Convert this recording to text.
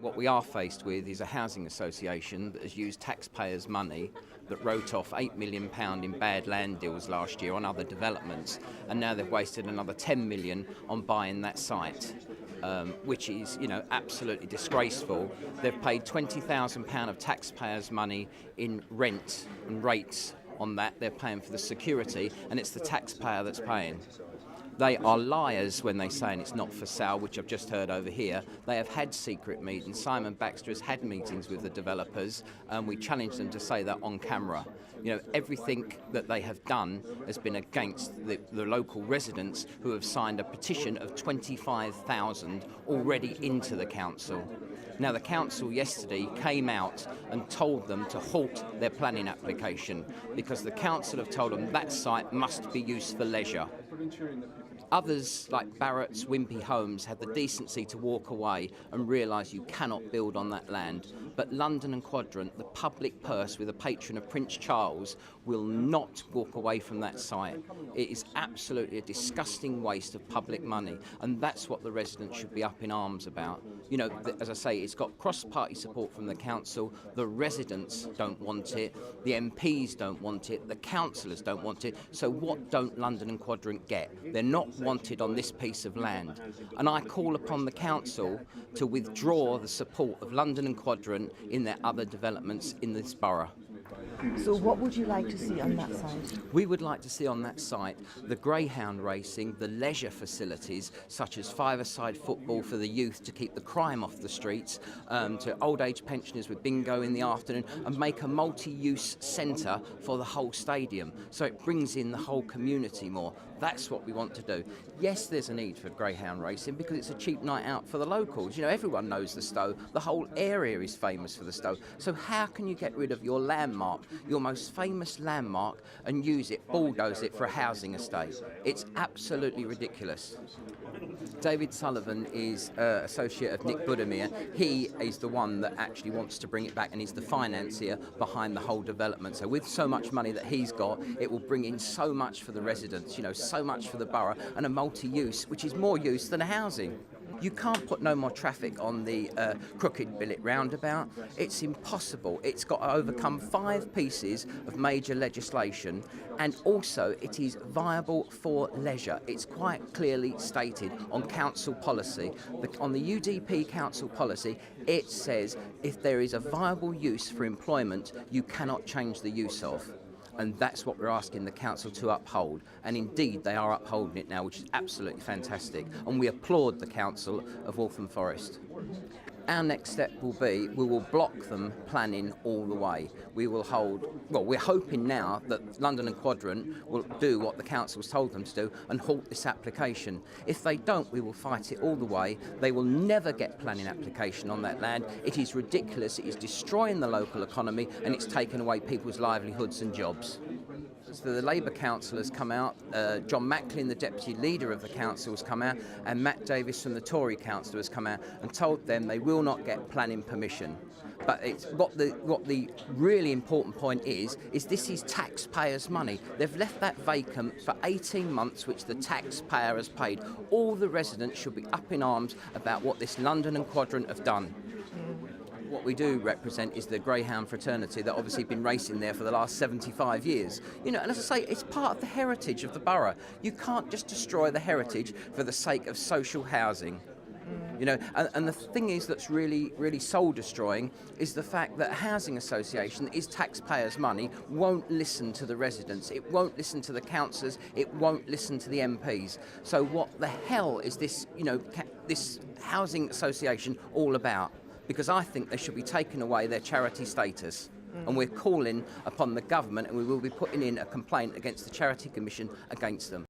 What we are faced with is a housing association that has used taxpayers' money, that wrote off £8 million in bad land deals last year on other developments, and now they've wasted another £10 million on buying that site, which is, absolutely disgraceful. They've paid £20,000 of taxpayers' money in rent and rates on that. They're paying for the security, and it's the taxpayer that's paying. They are liars when they say it's not for sale, which I've just heard over here. They have had secret meetings. Simon Baxter has had meetings with the developers, and we challenged them to say that on camera. Everything that they have done has been against the local residents, who have signed a petition of 25,000 already into the council. Now, the council yesterday came out and told them to halt their planning application, because the council have told them that site must be used for leisure. Others, like Barrett's, Wimpey Homes, had the decency to walk away and realise you cannot build on that land. But London and Quadrant, the public purse with a patron of Prince Charles, will not walk away from that site. It is absolutely a disgusting waste of public money, and that's what the residents should be up in arms about. As I say, it's got cross-party support from the council. The residents don't want it, the MPs don't want it, the councillors don't want it. So what don't London and Quadrant get? They're not wanted on this piece of land. And I call upon the council to withdraw the support of London and Quadrant in their other developments in this borough. So what would you like to see on that site? We would like to see on that site the greyhound racing, the leisure facilities such as five-a-side football for the youth to keep the crime off the streets, to old age pensioners with bingo in the afternoon, and make a multi-use centre for the whole stadium, so it brings in the whole community more. That's what we want to do. Yes, there's a need for greyhound racing because it's a cheap night out for the locals. Everyone knows the Stow. The whole area is famous for the Stow. So how can you get rid of your landmark, your most famous landmark, and use it, bulldoze it for a housing estate? It's absolutely ridiculous. David Sullivan is associate of Nick Budimir. He is the one that actually wants to bring it back, and he's the financier behind the whole development. So with so much money that he's got, it will bring in so much for the residents, so much for the borough, and a multi-use, which is more use than a housing. You can't put no more traffic on the Crooked Billet roundabout. It's impossible. It's got to overcome 5 pieces of major legislation, and also it is viable for leisure. It's quite clearly stated on council policy. On the UDP council policy, it says if there is a viable use for employment, you cannot change the use of. And that's what we're asking the council to uphold. And indeed, they are upholding it now, which is absolutely fantastic. And we applaud the council of Waltham Forest. Our next step will be, we will block them planning all the way. We will hold, we're hoping now that London and Quadrant will do what the council's told them to do and halt this application. If they don't, we will fight it all the way. They will never get planning application on that land. It is ridiculous. It is destroying the local economy, and it's taken away people's livelihoods and jobs. So the Labour council has come out, John Macklin, the deputy leader of the council, has come out, and Matt Davis from the Tory council has come out and told them they will not get planning permission. But it's what the really important point is this is taxpayers' money. They've left that vacant for 18 months, which the taxpayer has paid. All the residents should be up in arms about what this London and Quadrant have done. What we do represent is the greyhound fraternity that obviously been racing there for the last 75 years. And as I say, it's part of the heritage of the borough. You can't just destroy the heritage for the sake of social housing. And the thing is that's really, really soul-destroying is the fact that a housing association that is taxpayers' money won't listen to the residents. It won't listen to the councillors. It won't listen to the MPs. So what the hell is this, this housing association all about? Because I think they should be taking away their charity status. And we're calling upon the government, and we will be putting in a complaint against the Charity Commission against them.